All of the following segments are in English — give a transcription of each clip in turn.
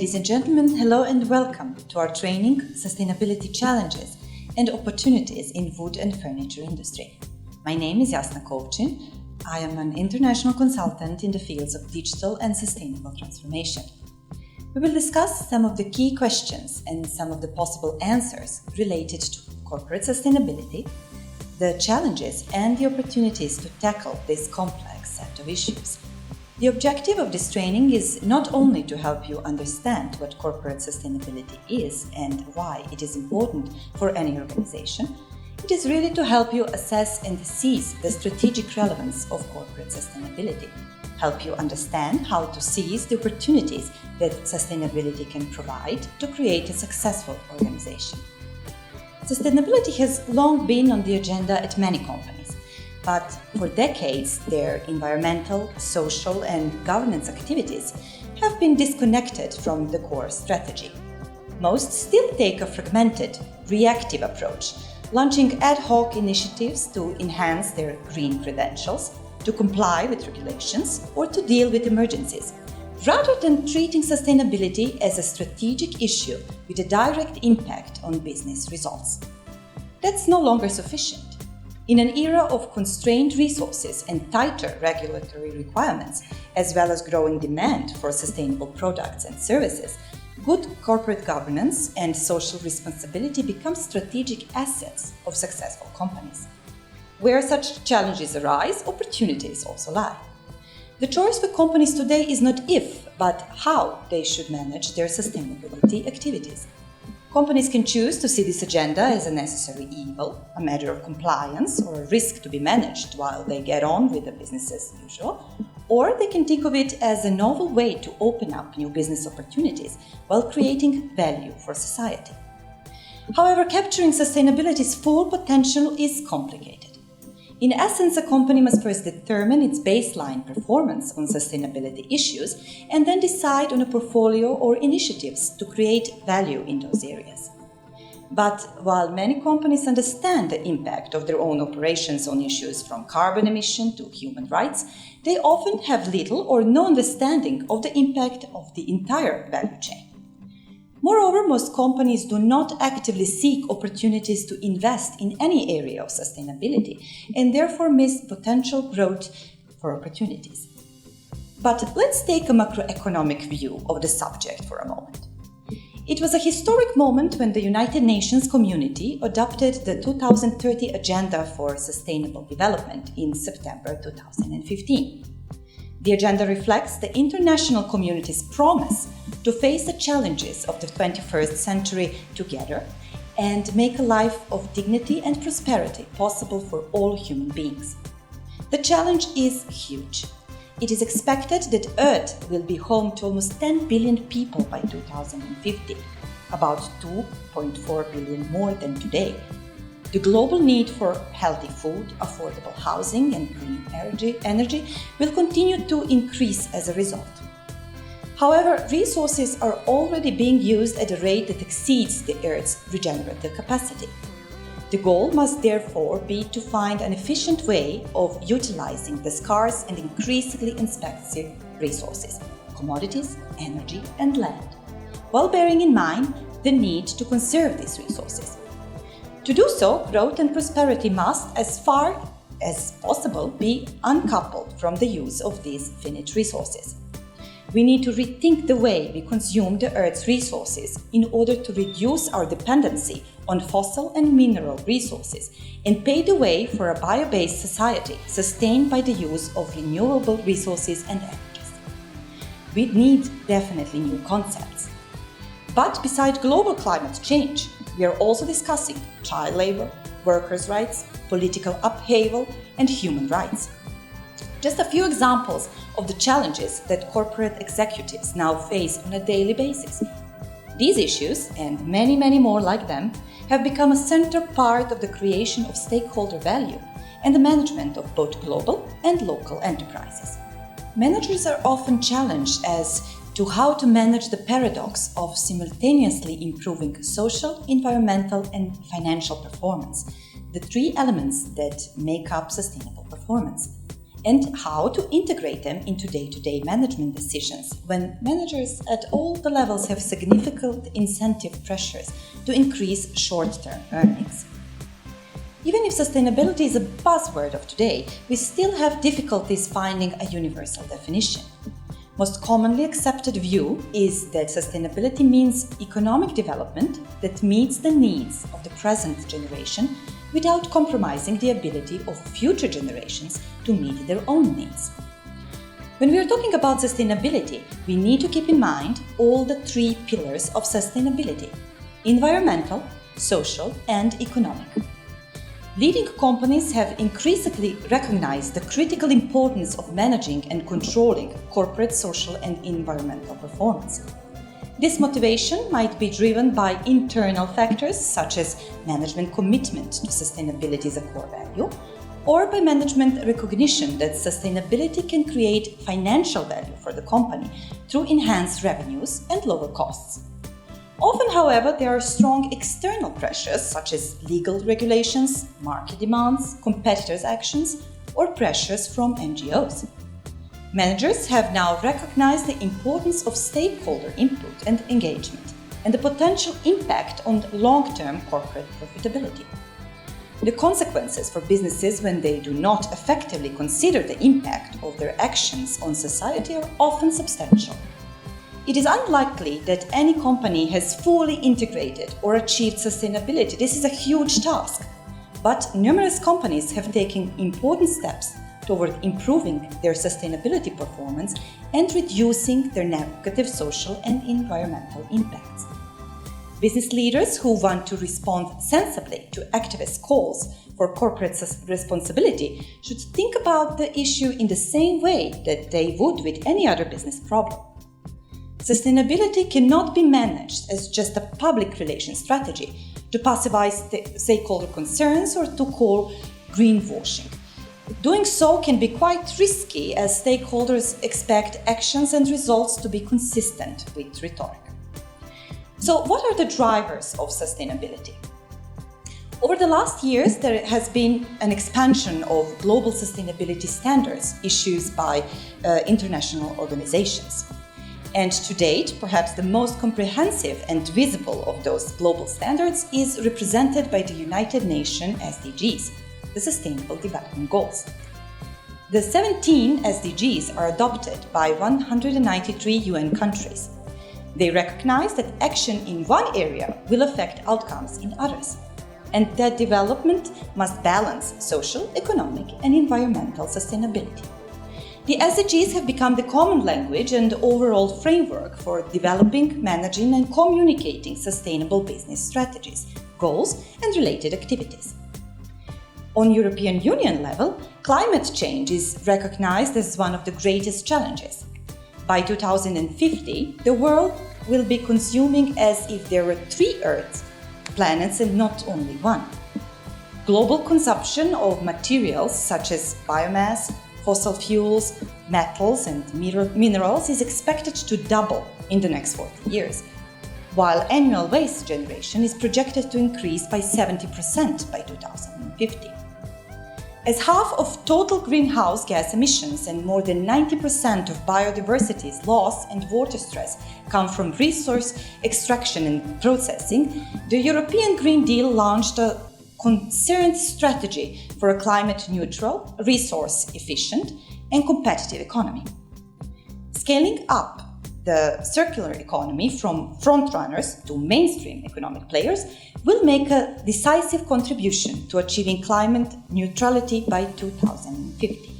Ladies and gentlemen, hello and welcome to our training, Sustainability Challenges and Opportunities in Wood and Furniture Industry. My name is Jasna Kovcin. I am an international consultant in the fields of digital and sustainable transformation. We will discuss some of the key questions and some of the possible answers related to corporate sustainability, the challenges and the opportunities to tackle this complex set of issues. The objective of this training is not only to help you understand what corporate sustainability is and why it is important for any organization. It is really to help you assess and seize the strategic relevance of corporate sustainability, help you understand how to seize the opportunities that sustainability can provide to create a successful organization. Sustainability has long been on the agenda at many companies. But for decades, their environmental, social, and governance activities have been disconnected from the core strategy. Most still take a fragmented, reactive approach, launching ad hoc initiatives to enhance their green credentials, to comply with regulations, or to deal with emergencies, rather than treating sustainability as a strategic issue with a direct impact on business results. That's no longer sufficient. In an era of constrained resources and tighter regulatory requirements, as well as growing demand for sustainable products and services, good corporate governance and social responsibility become strategic assets of successful companies. Where such challenges arise, opportunities also lie. The choice for companies today is not if, but how they should manage their sustainability activities. Companies can choose to see this agenda as a necessary evil, a matter of compliance, or a risk to be managed while they get on with the business as usual, or they can think of it as a novel way to open up new business opportunities while creating value for society. However, capturing sustainability's full potential is complicated. In essence, a company must first determine its baseline performance on sustainability issues and then decide on a portfolio or initiatives to create value in those areas. But while many companies understand the impact of their own operations on issues from carbon emission to human rights, they often have little or no understanding of the impact of the entire value chain. Moreover, most companies do not actively seek opportunities to invest in any area of sustainability and therefore miss potential growth for opportunities. But let's take a macroeconomic view of the subject for a moment. It was a historic moment when the United Nations community adopted the 2030 Agenda for Sustainable Development in September 2015. The agenda reflects the international community's promise to face the challenges of the 21st century together and make a life of dignity and prosperity possible for all human beings. The challenge is huge. It is expected that Earth will be home to almost 10 billion people by 2050, about 2.4 billion more than today. The global need for healthy food, affordable housing, and green energy will continue to increase as a result. However, resources are already being used at a rate that exceeds the Earth's regenerative capacity. The goal must therefore be to find an efficient way of utilizing the scarce and increasingly expensive resources, commodities, energy, and land, while bearing in mind the need to conserve these resources. To do so, growth and prosperity must, as far as possible, be uncoupled from the use of these finite resources. We need to rethink the way we consume the Earth's resources in order to reduce our dependency on fossil and mineral resources and pave the way for a bio-based society sustained by the use of renewable resources and energies. We need definitely new concepts. But besides global climate change, we are also discussing child labor, workers' rights, political upheaval, and human rights. Just a few examples of the challenges that corporate executives now face on a daily basis. These issues, and many, many more like them, have become a central part of the creation of stakeholder value and the management of both global and local enterprises. Managers are often challenged as to how to manage the paradox of simultaneously improving social, environmental, and financial performance, the three elements that make up sustainable performance, and how to integrate them into day-to-day management decisions when managers at all the levels have significant incentive pressures to increase short-term earnings. Even if sustainability is a buzzword of today, we still have difficulties finding a universal definition. Most commonly accepted view is that sustainability means economic development that meets the needs of the present generation without compromising the ability of future generations to meet their own needs. When we are talking about sustainability, we need to keep in mind all the three pillars of sustainability: environmental, social, and economic. Leading companies have increasingly recognized the critical importance of managing and controlling corporate social and environmental performance. This motivation might be driven by internal factors such as management commitment to sustainability as a core value, or by management recognition that sustainability can create financial value for the company through enhanced revenues and lower costs. Often, however, there are strong external pressures such as legal regulations, market demands, competitors' actions, or pressures from NGOs. Managers have now recognized the importance of stakeholder input and engagement and the potential impact on long-term corporate profitability. The consequences for businesses when they do not effectively consider the impact of their actions on society are often substantial. It is unlikely that any company has fully integrated or achieved sustainability. This is a huge task, but numerous companies have taken important steps toward improving their sustainability performance and reducing their negative social and environmental impacts. Business leaders who want to respond sensibly to activist calls for corporate responsibility should think about the issue in the same way that they would with any other business problem. Sustainability cannot be managed as just a public relations strategy to pacify stakeholder concerns or to call greenwashing. Doing so can be quite risky as stakeholders expect actions and results to be consistent with rhetoric. So, what are the drivers of sustainability? Over the last years, there has been an expansion of global sustainability standards issued by international organizations. And to date, perhaps the most comprehensive and visible of those global standards is represented by the United Nations SDGs, the Sustainable Development Goals. The 17 SDGs are adopted by 193 UN countries. They recognize that action in one area will affect outcomes in others, and that development must balance social, economic, and environmental sustainability. The SDGs have become the common language and overall framework for developing, managing, and communicating sustainable business strategies, goals, and related activities. On European Union level, climate change is recognized as one of the greatest challenges. By 2050, the world will be consuming as if there were 3 Earths, planets, and not only one. Global consumption of materials such as biomass, fossil fuels, metals, and minerals is expected to double in the next 40 years, while annual waste generation is projected to increase by 70% by 2050. As half of total greenhouse gas emissions and more than 90% of biodiversity's loss and water stress come from resource extraction and processing, the European Green Deal launched a concerned strategy for a climate-neutral, resource-efficient, and competitive economy. Scaling up the circular economy from frontrunners to mainstream economic players will make a decisive contribution to achieving climate neutrality by 2050.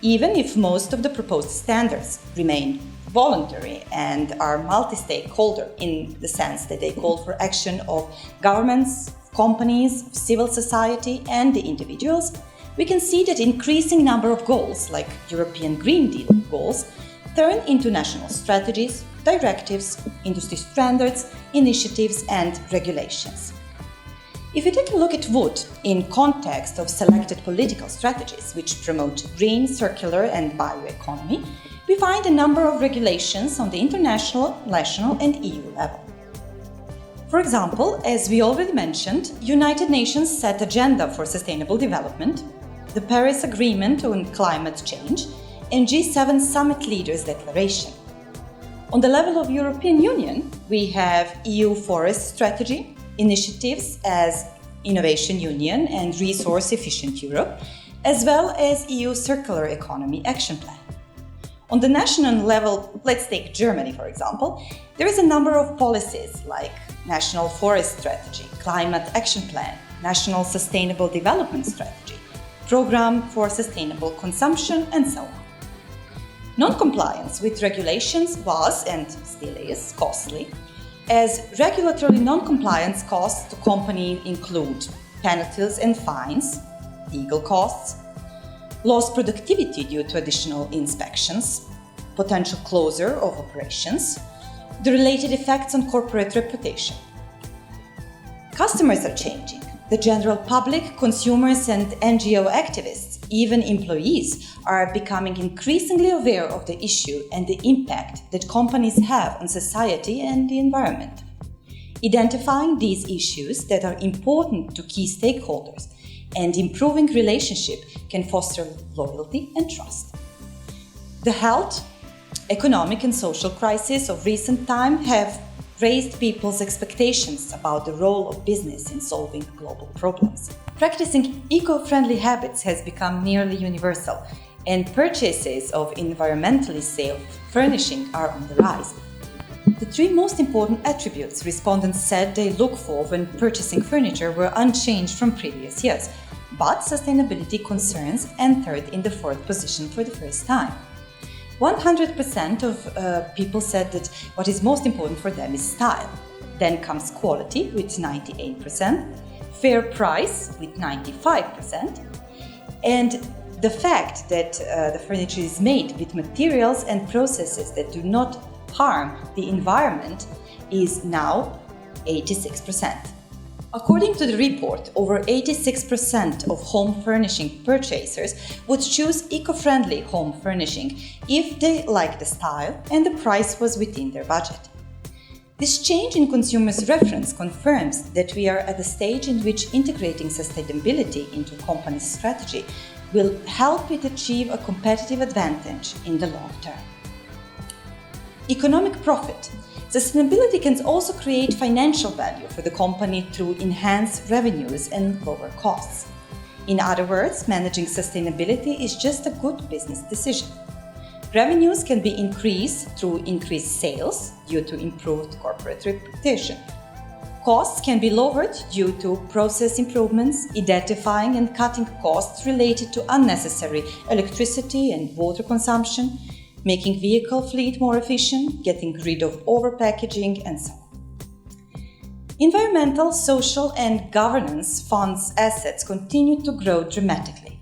Even if most of the proposed standards remain voluntary and are multi-stakeholder in the sense that they call for action of governments, companies, civil society, and the individuals, we can see that increasing number of goals, like European Green Deal goals, turn into national strategies, directives, industry standards, initiatives, and regulations. If we take a look at wood in context of selected political strategies which promote green, circular, and bioeconomy, we find a number of regulations on the international, national, and EU level. For example, as we already mentioned, United Nations set agenda for sustainable development, the Paris Agreement on Climate Change, and G7 Summit Leaders Declaration. On the level of European Union, we have EU Forest Strategy, initiatives as Innovation Union and Resource Efficient Europe, as well as EU Circular Economy Action Plan. On the national level, let's take Germany for example, there is a number of policies like National Forest Strategy, Climate Action Plan, National Sustainable Development Strategy, Program for Sustainable Consumption, and so on. Non-compliance with regulations was, and still is, costly, as regulatory non-compliance costs to companies include penalties and fines, legal costs, lost productivity due to additional inspections, potential closure of operations, the related effects on corporate reputation. Customers are changing. The general public, consumers and NGO activists, even employees, are becoming increasingly aware of the issue and the impact that companies have on society and the environment. Identifying these issues that are important to key stakeholders and improving relationship can foster loyalty and trust. The health, economic and social crises of recent time have raised people's expectations about the role of business in solving global problems. Practicing eco-friendly habits has become nearly universal, and purchases of environmentally safe furnishing are on the rise. The three most important attributes respondents said they look for when purchasing furniture were unchanged from previous years, but sustainability concerns entered in the fourth position for the first time. 100% of people said that what is most important for them is style. Then comes quality with 98%, fair price with 95%, and the fact that the furniture is made with materials and processes that do not harm the environment is now 86%. According to the report, over 86% of home furnishing purchasers would choose eco-friendly home furnishing if they like the style and the price was within their budget. This change in consumers' reference confirms that we are at the stage in which integrating sustainability into a company's strategy will help it achieve a competitive advantage in the long term. Economic profit. Sustainability can also create financial value for the company through enhanced revenues and lower costs. In other words, managing sustainability is just a good business decision. Revenues can be increased through increased sales due to improved corporate reputation. Costs can be lowered due to process improvements, identifying and cutting costs related to unnecessary electricity and water consumption, making vehicle fleet more efficient, getting rid of overpackaging, and so on. Environmental, social, and governance funds assets continue to grow dramatically,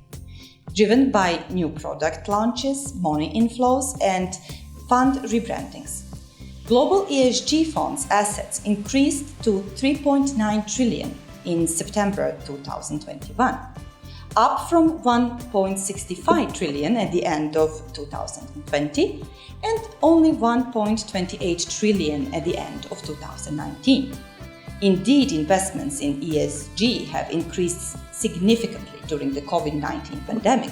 driven by new product launches, money inflows, and fund rebrandings. Global ESG funds assets increased to 3.9 trillion in September 2021. Up from 1.65 trillion at the end of 2020 and only 1.28 trillion at the end of 2019. Indeed, investments in ESG have increased significantly during the COVID-19 pandemic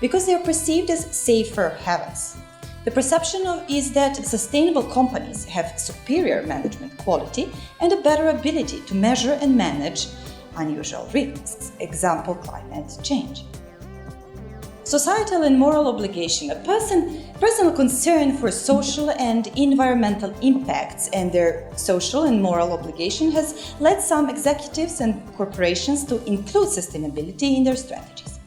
because they are perceived as safer havens. The perception is that sustainable companies have superior management quality and a better ability to measure and manage unusual risks, example climate change. Societal and moral obligation. A personal concern for social and environmental impacts and their social and moral obligation has led some executives and corporations to include sustainability in their strategies.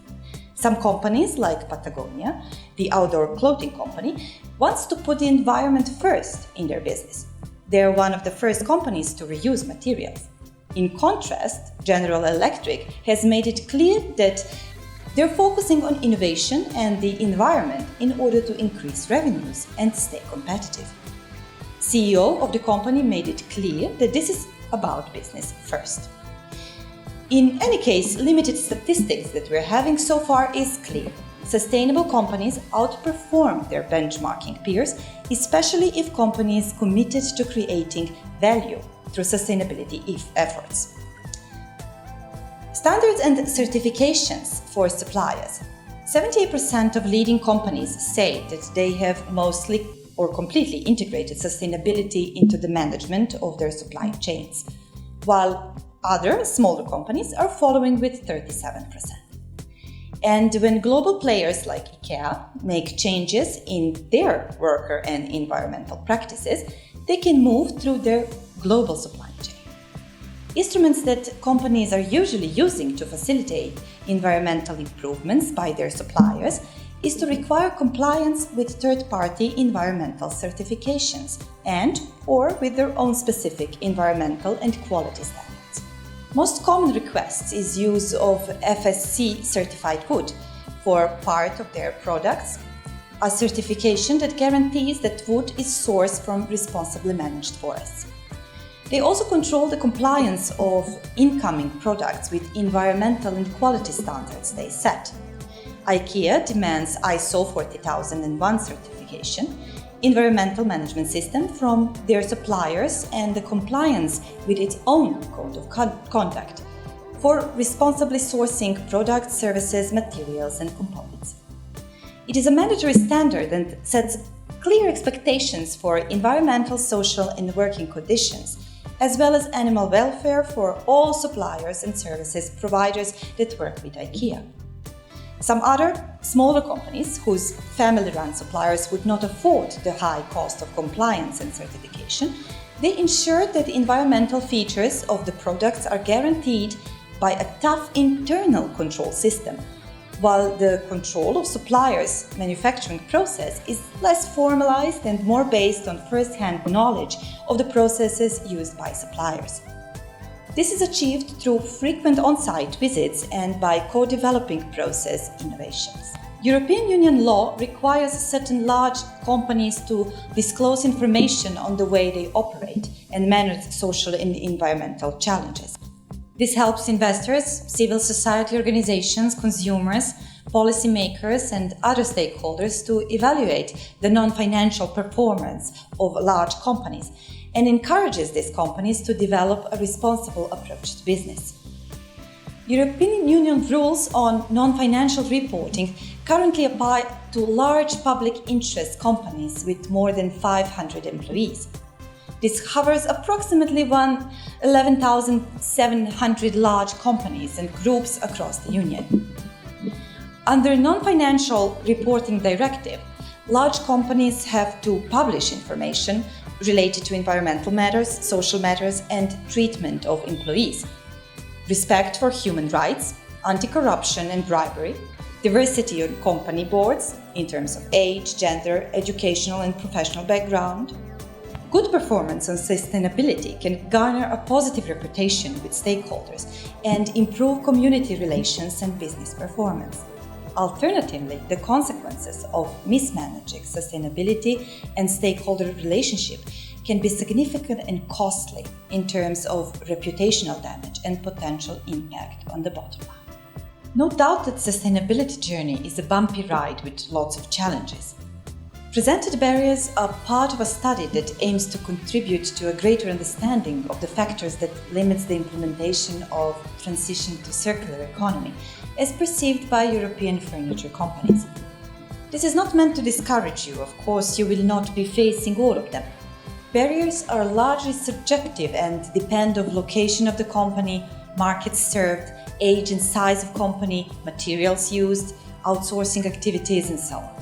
Some companies, like Patagonia, the outdoor clothing company, wants to put the environment first in their business. They are one of the first companies to reuse materials. In contrast, General Electric has made it clear that they're focusing on innovation and the environment in order to increase revenues and stay competitive. CEO of the company made it clear that this is about business first. In any case, limited statistics that we're having so far is clear. Sustainable companies outperform their benchmarking peers, especially if companies committed to creating value through sustainability efforts. Standards and certifications for suppliers. 78% of leading companies say that they have mostly or completely integrated sustainability into the management of their supply chains, while other smaller companies are following with 37%. And when global players like IKEA make changes in their worker and environmental practices, they can move through their global supply chain. Instruments that companies are usually using to facilitate environmental improvements by their suppliers is to require compliance with third-party environmental certifications and/or with their own specific environmental and quality standards. Most common requests is use of FSC certified wood for part of their products, a certification that guarantees that wood is sourced from responsibly managed forests. They also control the compliance of incoming products with environmental and quality standards they set. IKEA demands ISO 40001 certification, environmental management system from their suppliers and the compliance with its own code of conduct for responsibly sourcing products, services, materials and components. It is a mandatory standard and sets clear expectations for environmental, social and working conditions, as well as animal welfare for all suppliers and services providers that work with IKEA. Some other smaller companies whose family-run suppliers would not afford the high cost of compliance and certification, they ensure that the environmental features of the products are guaranteed by a tough internal control system, while the control of suppliers' manufacturing process is less formalized and more based on first-hand knowledge of the processes used by suppliers. This is achieved through frequent on-site visits and by co-developing process innovations. European Union law requires certain large companies to disclose information on the way they operate and manage social and environmental challenges. This helps investors, civil society organizations, consumers, policymakers and other stakeholders to evaluate the non-financial performance of large companies and encourages these companies to develop a responsible approach to business. European Union rules on non-financial reporting currently apply to large public interest companies with more than 500 employees. This covers approximately 11,700 large companies and groups across the Union. Under non-financial reporting directive, large companies have to publish information related to environmental matters, social matters, and treatment of employees, respect for human rights, anti-corruption and bribery, diversity on company boards in terms of age, gender, educational and professional background. Good performance on sustainability can garner a positive reputation with stakeholders and improve community relations and business performance. Alternatively, the consequences of mismanaging sustainability and stakeholder relationship can be significant and costly in terms of reputational damage and potential impact on the bottom line. No doubt that sustainability journey is a bumpy ride with lots of challenges. Presented barriers are part of a study that aims to contribute to a greater understanding of the factors that limits the implementation of transition to circular economy as perceived by European furniture companies. This is not meant to discourage you, of course you will not be facing all of them. Barriers are largely subjective and depend on location of the company, markets served, age and size of company, materials used, outsourcing activities and so on.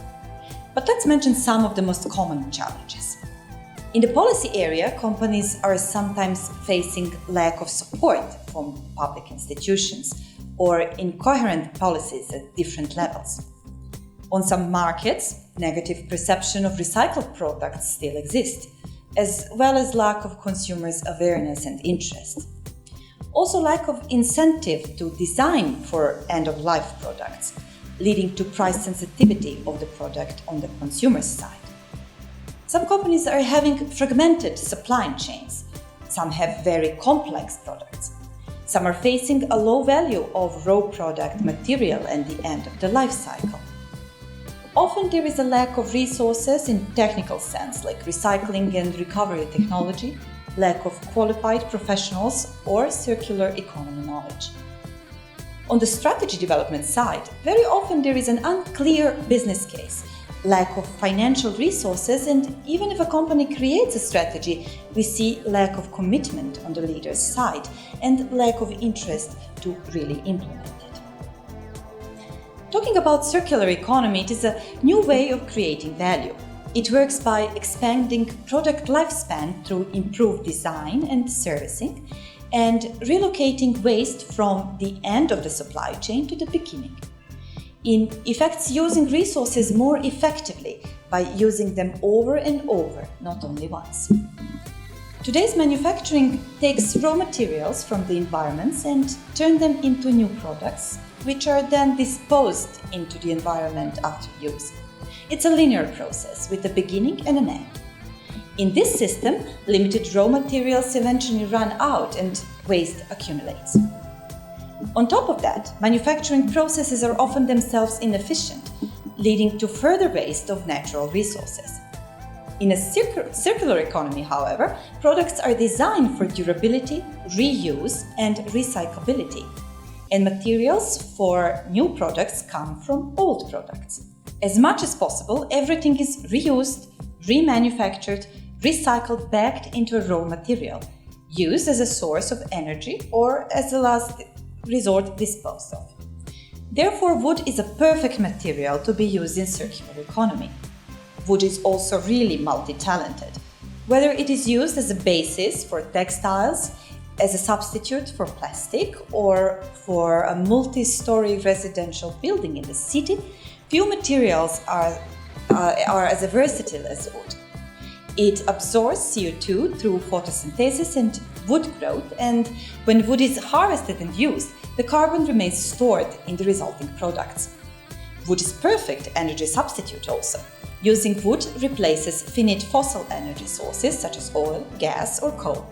But let's mention some of the most common challenges. In the policy area, companies are sometimes facing lack of support from public institutions or incoherent policies at different levels. On some markets, negative perception of recycled products still exists, as well as lack of consumers' awareness and interest. Also lack of incentive to design for end-of-life products, leading to price sensitivity of the product on the consumer side. Some companies are having fragmented supply chains. Some have very complex products. Some are facing a low value of raw product material at the end of the life cycle. Often there is a lack of resources in technical sense, like recycling and recovery technology, lack of qualified professionals or circular economy knowledge. On the strategy development side, very often there is an unclear business case, lack of financial resources, and even if a company creates a strategy, we see lack of commitment on the leader's side and lack of interest to really implement it. Talking about circular economy, it is a new way of creating value. It works by expanding product lifespan through improved design and servicing, and relocating waste from the end of the supply chain to the beginning. In effect, using resources more effectively by using them over and over, not only once. Today's manufacturing takes raw materials from the environments and turn them into new products, which are then disposed into the environment after use. It's a linear process with a beginning and an end. In this system, limited raw materials eventually run out and waste accumulates. On top of that, manufacturing processes are often themselves inefficient, leading to further waste of natural resources. In a circular economy, however, products are designed for durability, reuse, and recyclability, and materials for new products come from old products. As much as possible, everything is reused, remanufactured, recycled back into a raw material, used as a source of energy or as a last resort disposed of. Therefore, wood is a perfect material to be used in circular economy. Wood is also really multi-talented. Whether it is used as a basis for textiles, as a substitute for plastic, or for a multi-story residential building in the city, few materials are as versatile as wood. It absorbs CO2 through photosynthesis and wood growth, and when wood is harvested and used, the carbon remains stored in the resulting products. Wood is perfect energy substitute also. Using wood replaces finite fossil energy sources such as oil, gas, or coal.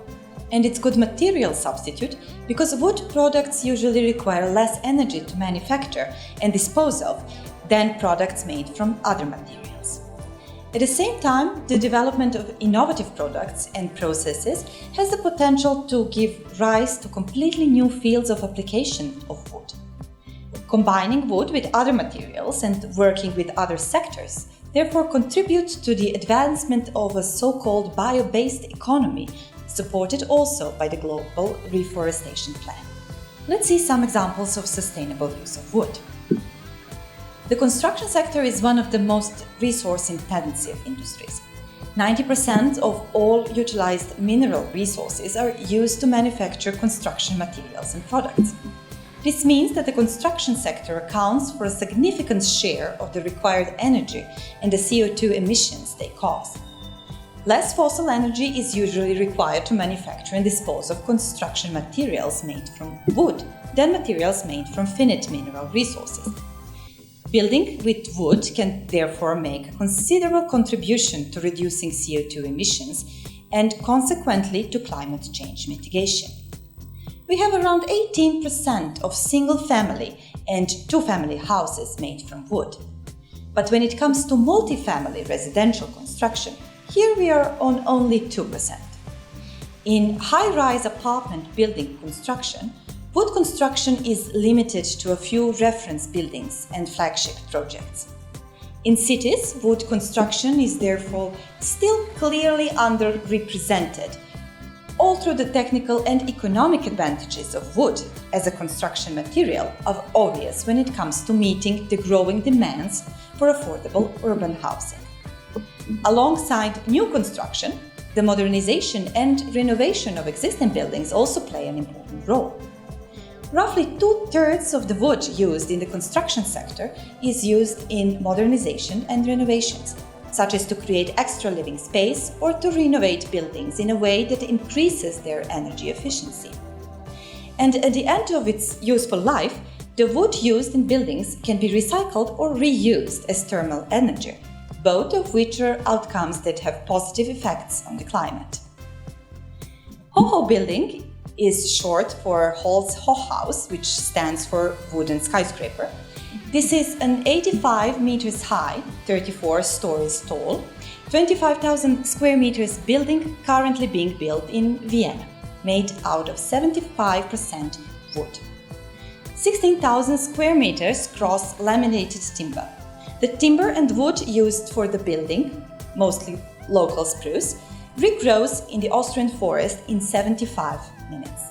And it's good material substitute because wood products usually require less energy to manufacture and dispose of than products made from other materials. At the same time, the development of innovative products and processes has the potential to give rise to completely new fields of application of wood. Combining wood with other materials and working with other sectors therefore contribute to the advancement of a so-called bio-based economy, supported also by the Global Reforestation Plan. Let's see some examples of sustainable use of wood. The construction sector is one of the most resource-intensive industries. 90% of all utilized mineral resources are used to manufacture construction materials and products. This means that the construction sector accounts for a significant share of the required energy and the CO2 emissions they cause. Less fossil energy is usually required to manufacture and dispose of construction materials made from wood than materials made from finite mineral resources. Building with wood can therefore make a considerable contribution to reducing CO2 emissions and consequently to climate change mitigation. We have around 18% of single-family and two-family houses made from wood. But when it comes to multi-family residential construction, here we are on only 2%. In high-rise apartment building construction, wood construction is limited to a few reference buildings and flagship projects. In cities, wood construction is therefore still clearly underrepresented. All through the technical and economic advantages of wood as a construction material are obvious when it comes to meeting the growing demands for affordable urban housing. Alongside new construction, the modernization and renovation of existing buildings also play an important role. Roughly 2/3 of the wood used in the construction sector is used in modernization and renovations, such as to create extra living space or to renovate buildings in a way that increases their energy efficiency. And at the end of its useful life, the wood used in buildings can be recycled or reused as thermal energy, both of which are outcomes that have positive effects on the climate. HOHO building is short for Holz Hochhaus, which stands for wooden skyscraper. This is an 85 meters high, 34 stories tall, 25,000 square meters building currently being built in Vienna, made out of 75% wood. 16,000 square meters cross-laminated timber. The timber and wood used for the building, mostly local spruce, regrows in the Austrian forest in 75 minutes.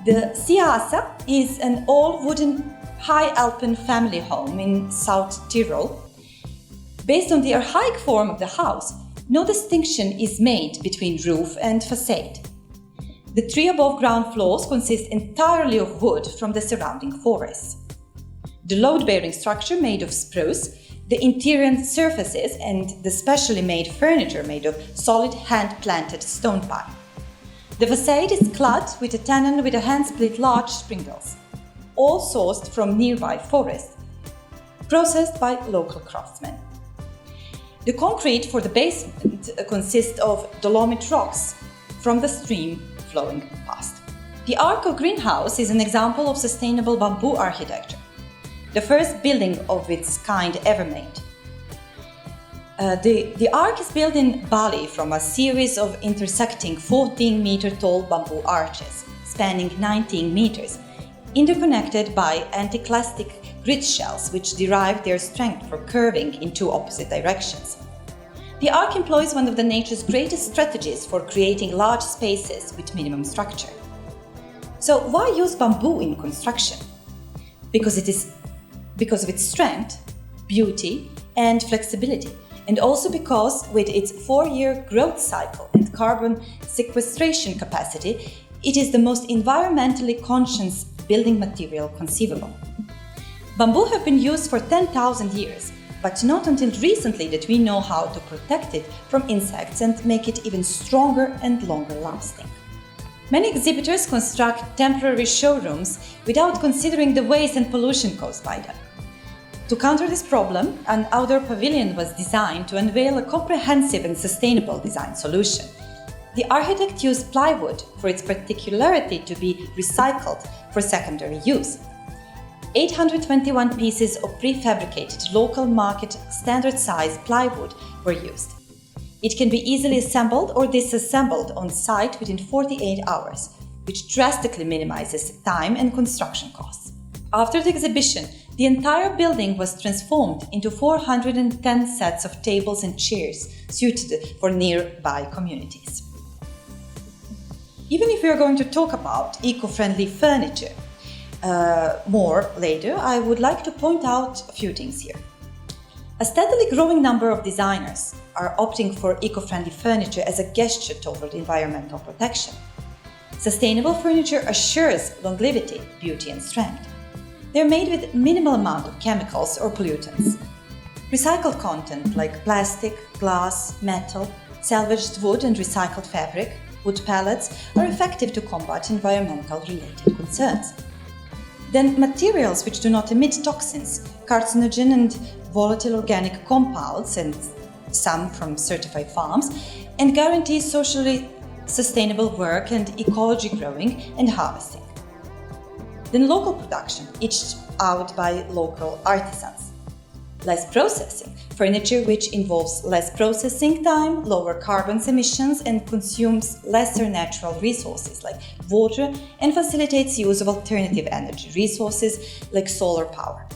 The Siasa is an all-wooden high Alpine family home in South Tyrol. Based on the archaic form of the house, no distinction is made between roof and facade. The three above ground floors consist entirely of wood from the surrounding forests. The load-bearing structure made of spruce, the interior surfaces and the specially made furniture made of solid hand-planted stone pine. The facade is clad with a tenon with a hand-split large springles, all sourced from nearby forests, processed by local craftsmen. The concrete for the basement consists of dolomite rocks from the stream flowing past. The Arco greenhouse is an example of sustainable bamboo architecture, the first building of its kind ever made. The Arc is built in Bali from a series of intersecting 14-meter-tall bamboo arches, spanning 19 meters, interconnected by anticlastic grid shells which derive their strength from curving in two opposite directions. The Arc employs one of the nature's greatest strategies for creating large spaces with minimum structure. So why use bamboo in construction? Because of its strength, beauty, and flexibility, and also because with its 4-year growth cycle and carbon sequestration capacity, it is the most environmentally conscious building material conceivable. Bamboo have been used for 10,000 years, but not until recently that we know how to protect it from insects and make it even stronger and longer lasting. Many exhibitors construct temporary showrooms without considering the waste and pollution caused by them. To counter this problem, an outdoor pavilion was designed to unveil a comprehensive and sustainable design solution. The architect used plywood for its particularity to be recycled for secondary use. 821 pieces of prefabricated local market standard size plywood were used. It can be easily assembled or disassembled on site within 48 hours, which drastically minimizes time and construction costs. After the exhibition, the entire building was transformed into 410 sets of tables and chairs suited for nearby communities. Even if we are going to talk about eco-friendly furniture more later, I would like to point out a few things here. A steadily growing number of designers are opting for eco-friendly furniture as a gesture toward environmental protection. Sustainable furniture assures longevity, beauty, and strength. They're made with minimal amount of chemicals or pollutants. Recycled content like plastic, glass, metal, salvaged wood and recycled fabric, wood pellets are effective to combat environmental-related concerns. Then materials which do not emit toxins, carcinogen and volatile organic compounds, and some from certified farms, and guarantee socially sustainable work and ecology growing and harvesting. Then local production, etched out by local artisans. Less processing, furniture which involves less processing time, lower carbon emissions, and consumes lesser natural resources like water, and facilitates use of alternative energy resources like solar power.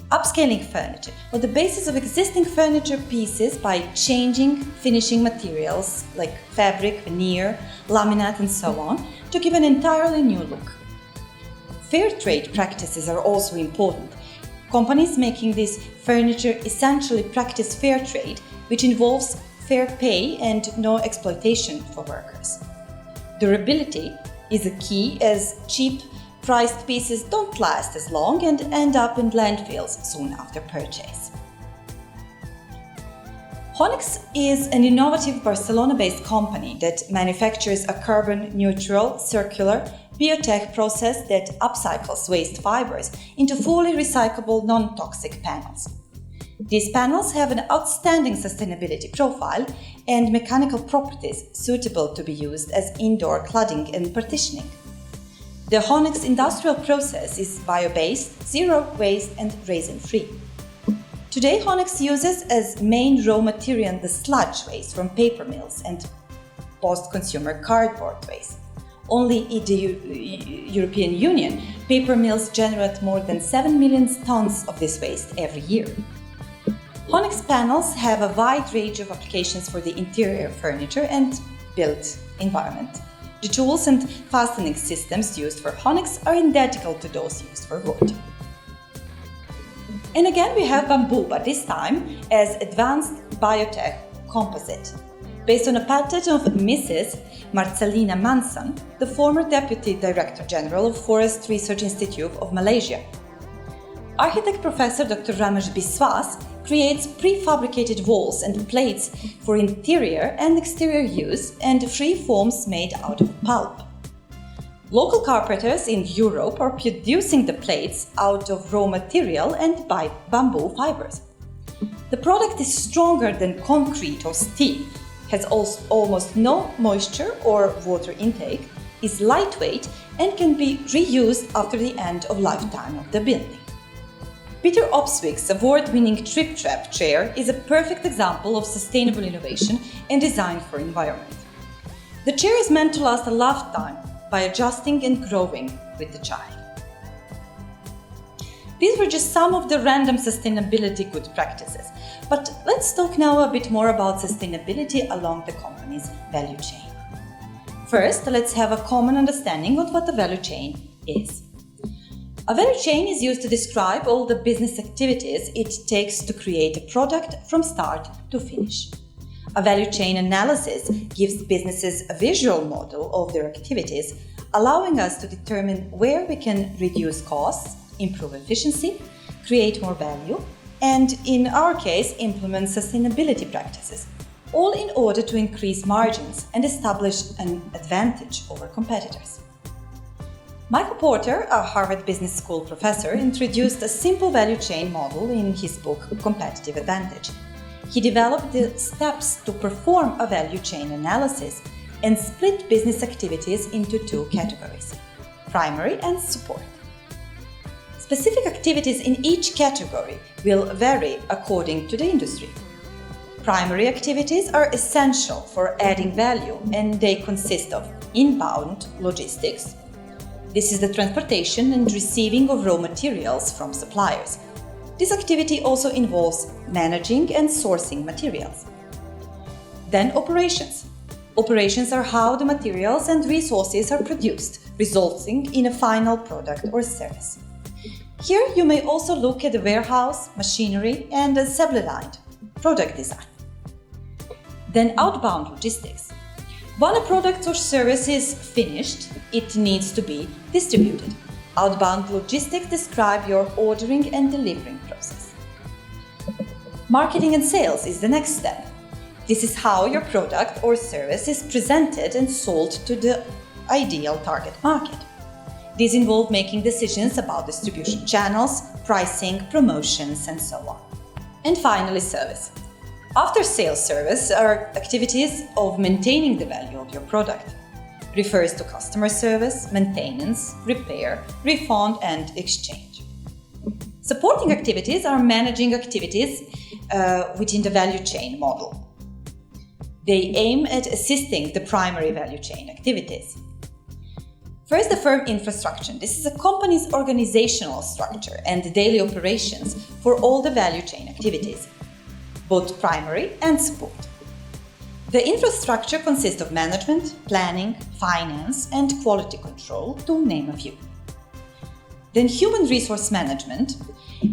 Upscaling furniture on the basis of existing furniture pieces by changing finishing materials like fabric, veneer, laminate, and so on to give an entirely new look. Fair trade practices are also important. Companies making this furniture essentially practice fair trade, which involves fair pay and no exploitation for workers. Durability is a key, as cheap-priced pieces don't last as long and end up in landfills soon after purchase. Honex is an innovative Barcelona-based company that manufactures a carbon-neutral, circular, biotech process that upcycles waste fibers into fully recyclable, non-toxic panels. These panels have an outstanding sustainability profile and mechanical properties suitable to be used as indoor cladding and partitioning. The Honex industrial process is bio-based, zero waste, and resin-free. Today, Honex uses as main raw material the sludge waste from paper mills and post-consumer cardboard waste. Only in the European Union, paper mills generate more than 7 million tons of this waste every year. Onyx panels have a wide range of applications for the interior furniture and built environment. The tools and fastening systems used for onyx are identical to those used for wood. And again we have bamboo, but this time as advanced biotech composite, based on a patent of Mrs. Marcelina Manson, the former Deputy Director General of Forest Research Institute of Malaysia. Architect Professor Dr. Ramesh Biswas creates prefabricated walls and plates for interior and exterior use and free forms made out of pulp. Local carpenters in Europe are producing the plates out of raw material and by bamboo fibers. The product is stronger than concrete or steel, has almost no moisture or water intake, is lightweight and can be reused after the end of lifetime of the building. Peter Opswig's award-winning Trip Trap chair is a perfect example of sustainable innovation and design for environment. The chair is meant to last a lifetime by adjusting and growing with the child. These were just some of the random sustainability good practices, but let's talk now a bit more about sustainability along the company's value chain. First, let's have a common understanding of what a value chain is. A value chain is used to describe all the business activities it takes to create a product from start to finish. A value chain analysis gives businesses a visual model of their activities, allowing us to determine where we can reduce costs, improve efficiency, create more value, and in our case, implement sustainability practices, all in order to increase margins and establish an advantage over competitors. Michael Porter, a Harvard Business School professor, introduced a simple value chain model in his book Competitive Advantage. He developed the steps to perform a value chain analysis and split business activities into two categories: primary and support. Specific activities in each category will vary according to the industry. Primary activities are essential for adding value, and they consist of inbound logistics. This is the transportation and receiving of raw materials from suppliers. This activity also involves managing and sourcing materials. Then operations. Operations are how the materials and resources are produced, resulting in a final product or service. Here you may also look at the warehouse, machinery, and assembly line, product design. Then outbound logistics. When a product or service is finished, it needs to be distributed. Outbound logistics describe your ordering and delivering process. Marketing and sales is the next step. This is how your product or service is presented and sold to the ideal target market. These involve making decisions about distribution channels, pricing, promotions, and so on. And finally, service. After-sales service are activities of maintaining the value of your product. Refers to customer service, maintenance, repair, refund, and exchange. Supporting activities are managing activities within the value chain model. They aim at assisting the primary value chain activities. First, the firm infrastructure. This is a company's organizational structure and daily operations for all the value chain activities, both primary and support. The infrastructure consists of management, planning, finance, and quality control, to name a few. Then human resource management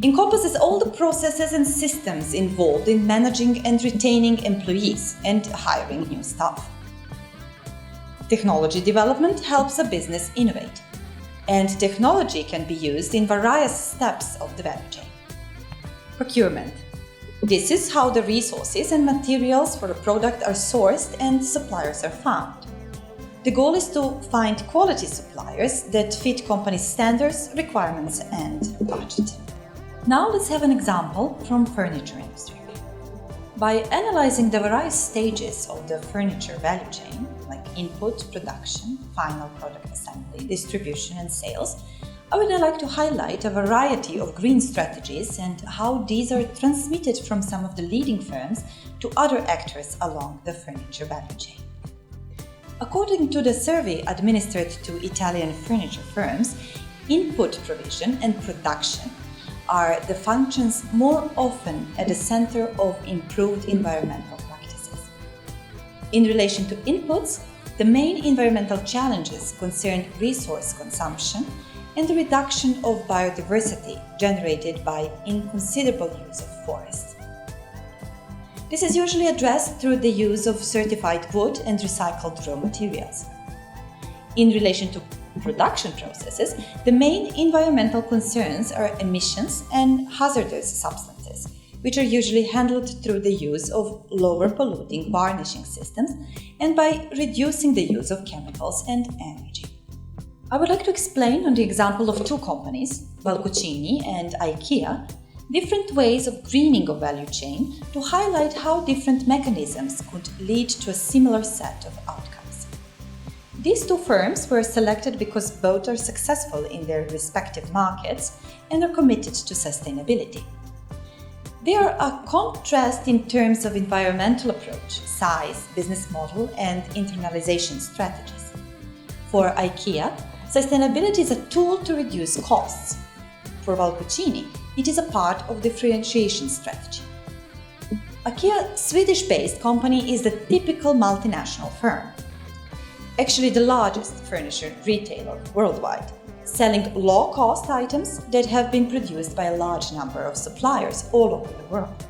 encompasses all the processes and systems involved in managing and retaining employees and hiring new staff. Technology development helps a business innovate, and technology can be used in various steps of the value chain. Procurement. This is how the resources and materials for a product are sourced and suppliers are found. The goal is to find quality suppliers that fit company standards, requirements, and budget. Now let's have an example from furniture industry. By analyzing the various stages of the furniture value chain, like input, production, final product assembly, distribution, and sales, I would like to highlight a variety of green strategies and how these are transmitted from some of the leading firms to other actors along the furniture value chain. According to the survey administered to Italian furniture firms, input provision and production are the functions more often at the center of improved environmental practices. In relation to inputs, the main environmental challenges concern resource consumption and the reduction of biodiversity generated by inconsiderable use of forests. This is usually addressed through the use of certified wood and recycled raw materials. In relation to production processes, the main environmental concerns are emissions and hazardous substances, which are usually handled through the use of lower polluting varnishing systems and by reducing the use of chemicals and energy. I would like to explain on the example of two companies, Valcucini and IKEA, different ways of greening of value chain to highlight how different mechanisms could lead to a similar set of outcomes. These two firms were selected because both are successful in their respective markets and are committed to sustainability. They are a contrast in terms of environmental approach, size, business model, and internalization strategies. For IKEA, sustainability is a tool to reduce costs. For Valcucini, it is a part of differentiation strategy. IKEA, Swedish-based company, is the typical multinational firm. Actually the largest furniture retailer worldwide, selling low-cost items that have been produced by a large number of suppliers all over the world.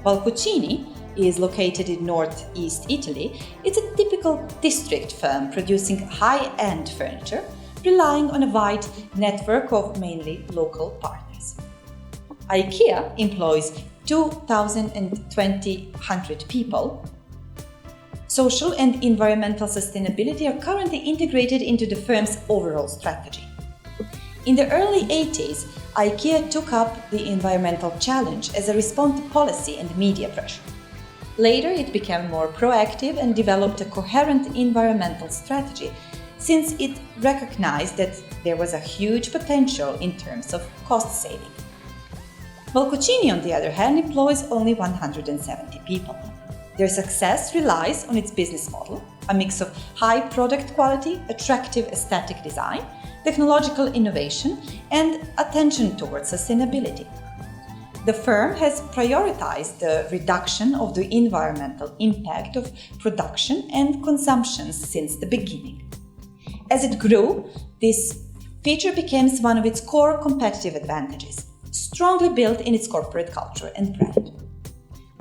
Valcucini is located in northeast Italy. It's a typical district firm producing high-end furniture, relying on a wide network of mainly local partners. IKEA employs 2,200 people. Social and environmental sustainability are currently integrated into the firm's overall strategy. In the early 80s, IKEA took up the environmental challenge as a response to policy and media pressure. Later, it became more proactive and developed a coherent environmental strategy, since it recognized that there was a huge potential in terms of cost saving. Valcucini, on the other hand, employs only 170 people. Their success relies on its business model, a mix of high product quality, attractive aesthetic design, technological innovation, and attention towards sustainability. The firm has prioritized the reduction of the environmental impact of production and consumption since the beginning. As it grew, this feature became one of its core competitive advantages, strongly built in its corporate culture and brand.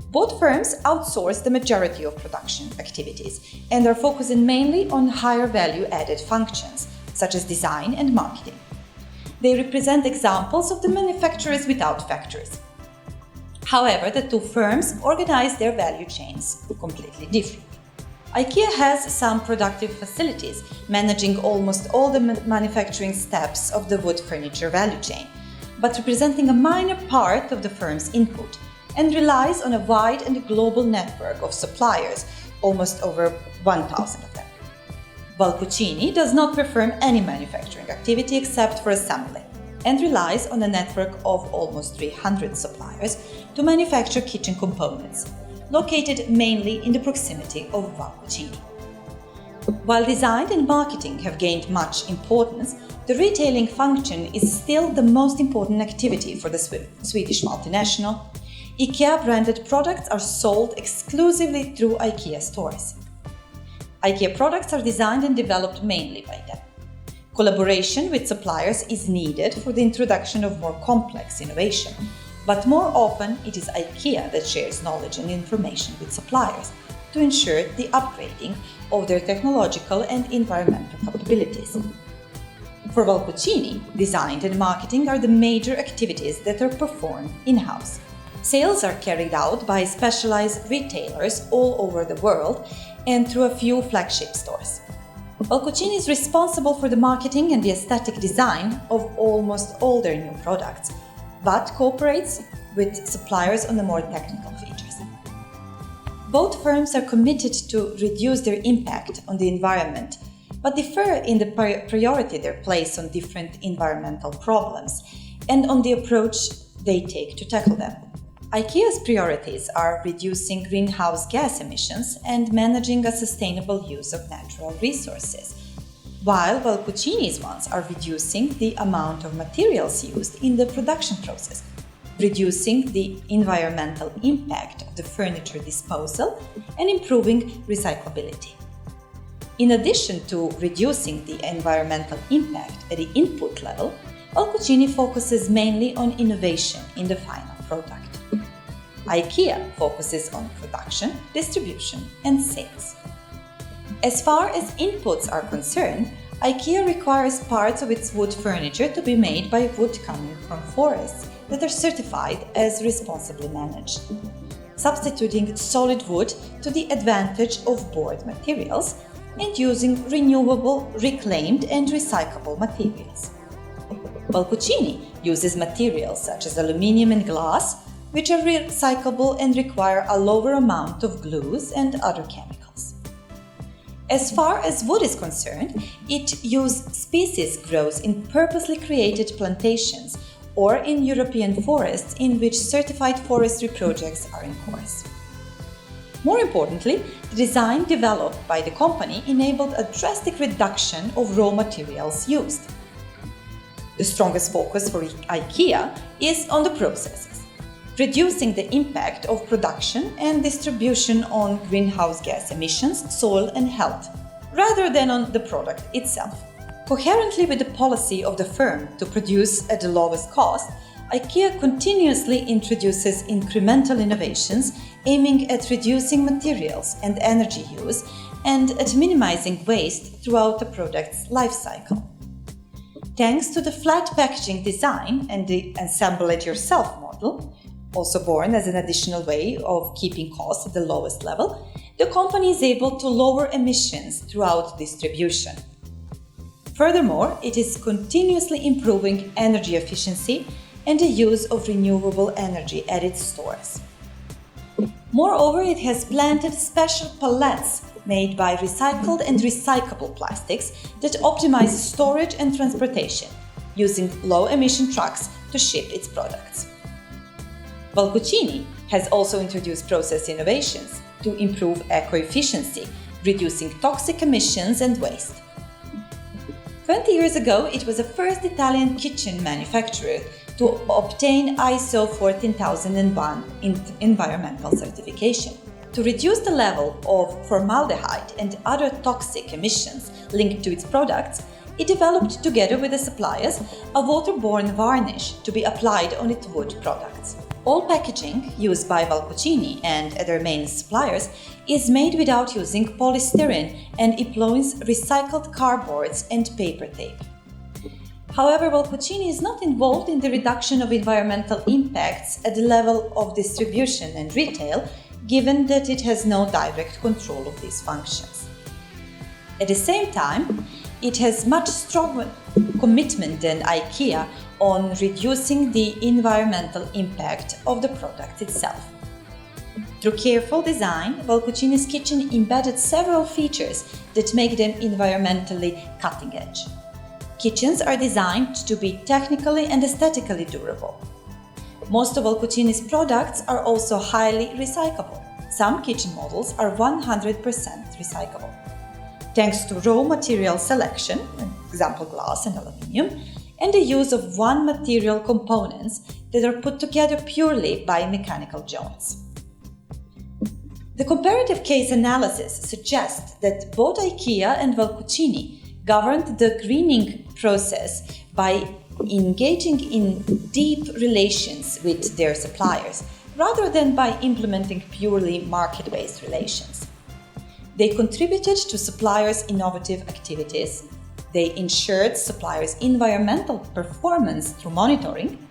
Both firms outsource the majority of production activities and are focusing mainly on higher value-added functions, such as design and marketing. They represent examples of the manufacturers without factories. However, the two firms organize their value chains completely differently. IKEA has some productive facilities, managing almost all the manufacturing steps of the wood furniture value chain, but representing a minor part of the firm's input, and relies on a wide and global network of suppliers, almost over 1,000 of them. Valcucini does not perform any manufacturing activity except for assembly, and relies on a network of almost 300 suppliers to manufacture kitchen components, located mainly in the proximity of Valcucini. While design and marketing have gained much importance, the retailing function is still the most important activity for the Swedish multinational. IKEA-branded products are sold exclusively through IKEA stores. IKEA products are designed and developed mainly by them. Collaboration with suppliers is needed for the introduction of more complex innovation, but more often it is IKEA that shares knowledge and information with suppliers to ensure the upgrading of their technological and environmental capabilities. For Valcucini, design and marketing are the major activities that are performed in-house. Sales are carried out by specialized retailers all over the world and through a few flagship stores. Valcucini is responsible for the marketing and the aesthetic design of almost all their new products, but cooperates with suppliers on the more technical features. Both firms are committed to reduce their impact on the environment, but differ in the priority they place on different environmental problems and on the approach they take to tackle them. IKEA's priorities are reducing greenhouse gas emissions and managing a sustainable use of natural resources, while Valcucini's ones are reducing the amount of materials used in the production process, reducing the environmental impact of the furniture disposal, and improving recyclability. In addition to reducing the environmental impact at the input level, Valcucini focuses mainly on innovation in the final product. IKEA focuses on production, distribution, and sales. As far as inputs are concerned, IKEA requires parts of its wood furniture to be made by wood coming from forests that are certified as responsibly managed, substituting solid wood to the advantage of board materials and using renewable, reclaimed, and recyclable materials. Valcucini uses materials such as aluminium and glass, which are recyclable and require a lower amount of glues and other chemicals. As far as wood is concerned, it uses species grows in purposely created plantations or in European forests in which certified forestry projects are in course. More importantly, the design developed by the company enabled a drastic reduction of raw materials used. The strongest focus for IKEA is on the processes, reducing the impact of production and distribution on greenhouse gas emissions, soil and health, rather than on the product itself. Coherently with the policy of the firm to produce at the lowest cost, IKEA continuously introduces incremental innovations aiming at reducing materials and energy use and at minimizing waste throughout the product's life cycle. Thanks to the flat packaging design and the assemble-it-yourself model, also born as an additional way of keeping costs at the lowest level, the company is able to lower emissions throughout distribution. Furthermore, it is continuously improving energy efficiency and the use of renewable energy at its stores. Moreover, it has planted special pallets made by recycled and recyclable plastics that optimize storage and transportation, using low-emission trucks to ship its products. Valcucini has also introduced process innovations to improve eco-efficiency, reducing toxic emissions and waste. 20 years ago, it was the first Italian kitchen manufacturer to obtain ISO 14001 environmental certification. To reduce the level of formaldehyde and other toxic emissions linked to its products, it developed together with the suppliers a waterborne varnish to be applied on its wood products. All packaging used by Valcucini and other main suppliers is made without using polystyrene and employs recycled cardboards and paper tape. However, Valcucini is not involved in the reduction of environmental impacts at the level of distribution and retail, given that it has no direct control of these functions. At the same time, it has much stronger commitment than IKEA on reducing the environmental impact of the product itself. Through careful design, Valcucini's kitchen embedded several features that make them environmentally cutting edge. Kitchens are designed to be technically and aesthetically durable. Most of Valcucini's products are also highly recyclable. Some kitchen models are 100% recyclable. Thanks to raw material selection, example glass and aluminium, and the use of one material components that are put together purely by mechanical joints. The comparative case analysis suggests that both IKEA and Valcucini governed the greening process by engaging in deep relations with their suppliers, rather than by implementing purely market-based relations. They contributed to suppliers' innovative activities, they ensured suppliers' environmental performance through monitoring,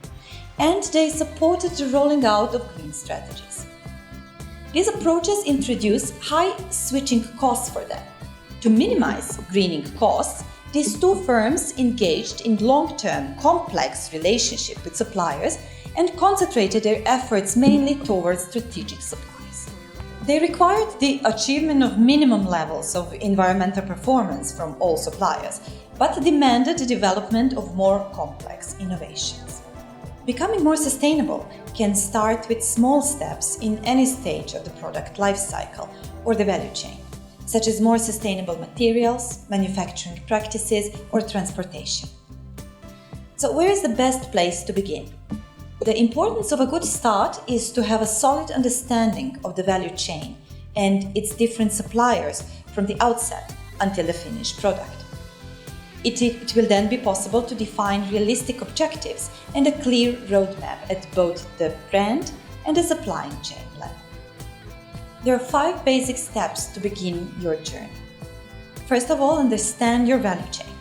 and they supported the rolling out of green strategies. These approaches introduce high switching costs for them. To minimize greening costs, these two firms engaged in long-term, complex relationship with suppliers and concentrated their efforts mainly towards strategic supplies. They required the achievement of minimum levels of environmental performance from all suppliers, but demanded the development of more complex innovations. Becoming more sustainable can start with small steps in any stage of the product life cycle or the value chain, such as more sustainable materials, manufacturing practices, or transportation. So where is the best place to begin? The importance of a good start is to have a solid understanding of the value chain and its different suppliers from the outset until the finished product. It will then be possible to define realistic objectives and a clear roadmap at both the brand and the supply chain level. There are 5 basic steps to begin your journey. First of all, understand your value chain.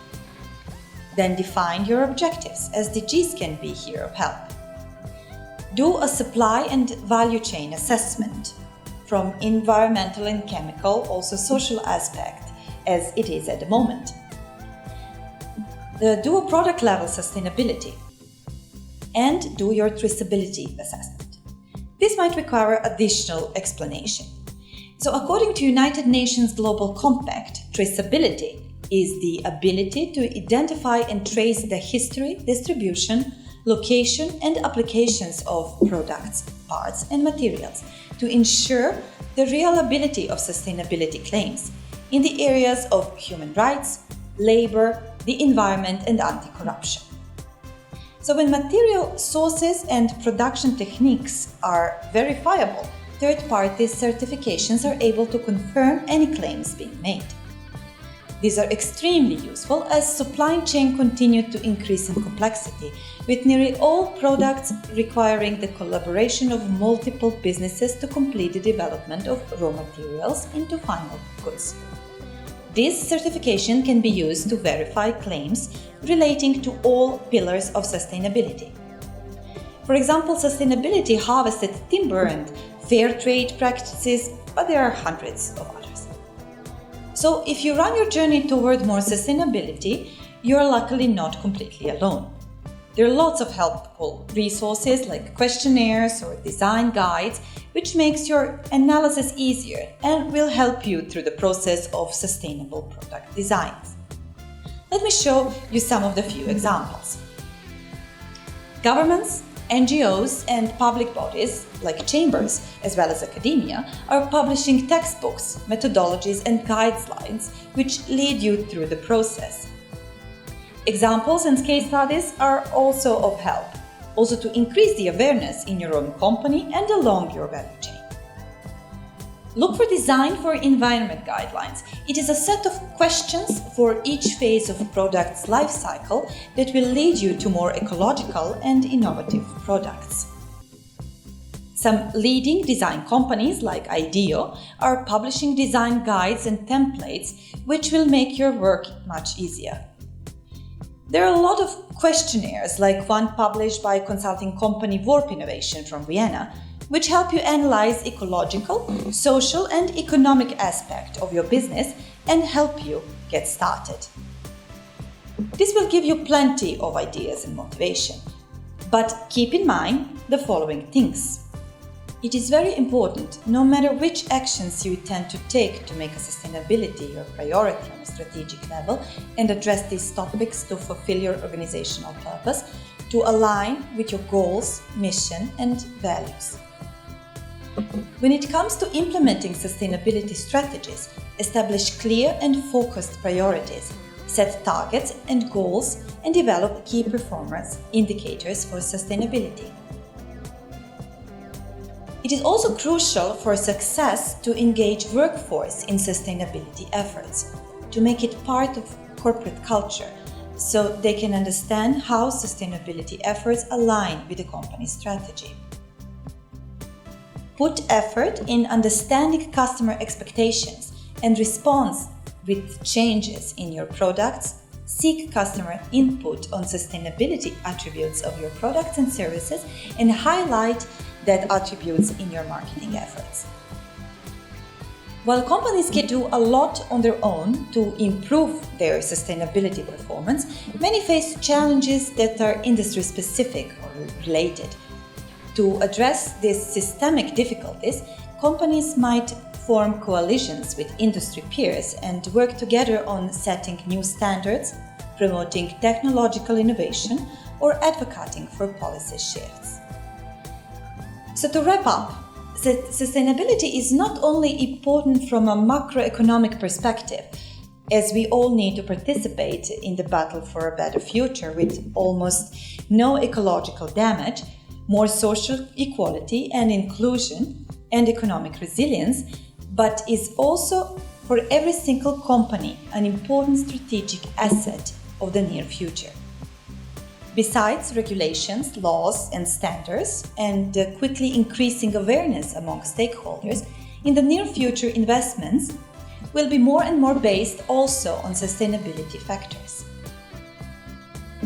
Then define your objectives, as the G's can be here of help. Do a supply and value chain assessment from environmental and chemical, also social aspect, as it is at the moment. Do a product level sustainability and do your traceability assessment. This might require additional explanation. So according to United Nations Global Compact, traceability is the ability to identify and trace the history, distribution, location and applications of products, parts and materials to ensure the reliability of sustainability claims in the areas of human rights, labor, the environment and anti-corruption. So when material sources and production techniques are verifiable, third-party certifications are able to confirm any claims being made. These are extremely useful as supply chain continues to increase in complexity, with nearly all products requiring the collaboration of multiple businesses to complete the development of raw materials into final goods. This certification can be used to verify claims relating to all pillars of sustainability. For example, sustainability harvested timber and fair trade practices, but there are hundreds of others. So if you run your journey toward more sustainability, you are luckily not completely alone. There are lots of helpful resources like questionnaires or design guides, which makes your analysis easier and will help you through the process of sustainable product designs. Let me show you some of the few examples. Governments, NGOs and public bodies like chambers as well as academia are publishing textbooks, methodologies and guidelines which lead you through the process. Examples and case studies are also of help, also to increase the awareness in your own company and along your value chain. Look for Design for Environment guidelines. It is a set of questions for each phase of a product's life cycle that will lead you to more ecological and innovative products. Some leading design companies like IDEO are publishing design guides and templates which will make your work much easier. There are a lot of questionnaires, like one published by consulting company Warp Innovation from Vienna, which help you analyze ecological, social and economic aspect of your business and help you get started. This will give you plenty of ideas and motivation. But keep in mind the following things. It is very important, no matter which actions you intend to take to make a sustainability your priority on a strategic level and address these topics to fulfill your organizational purpose, to align with your goals, mission and values. When it comes to implementing sustainability strategies, establish clear and focused priorities, set targets and goals, and develop key performance indicators for sustainability. It is also crucial for success to engage workforce in sustainability efforts, to make it part of corporate culture, so they can understand how sustainability efforts align with the company's strategy. Put effort in understanding customer expectations and response with changes in your products. Seek customer input on sustainability attributes of your products and services and highlight that attributes in your marketing efforts. While companies can do a lot on their own to improve their sustainability performance, many face challenges that are industry-specific or related. To address these systemic difficulties, companies might form coalitions with industry peers and work together on setting new standards, promoting technological innovation, or advocating for policy shifts. So to wrap up, sustainability is not only important from a macroeconomic perspective, as we all need to participate in the battle for a better future with almost no ecological damage, more social equality and inclusion, and economic resilience, but is also for every single company an important strategic asset of the near future. Besides regulations, laws, and standards, and quickly increasing awareness among stakeholders, in the near future investments will be more and more based also on sustainability factors.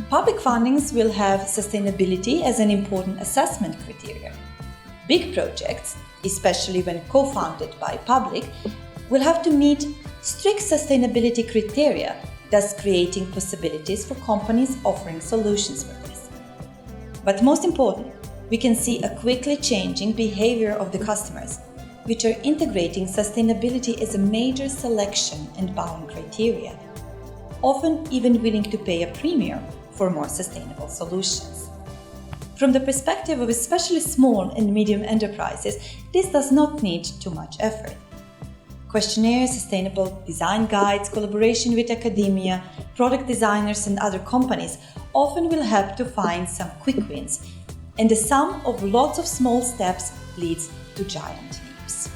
Public fundings will have sustainability as an important assessment criteria. Big projects, especially when co-funded by public, will have to meet strict sustainability criteria, thus creating possibilities for companies offering solutions for this. But most important, we can see a quickly changing behavior of the customers, which are integrating sustainability as a major selection and buying criteria, often even willing to pay a premium for more sustainable solutions. From the perspective of especially small and medium enterprises, this does not need too much effort. Questionnaires, sustainable design guides, collaboration with academia, product designers and other companies often will help to find some quick wins, and the sum of lots of small steps leads to giant leaps.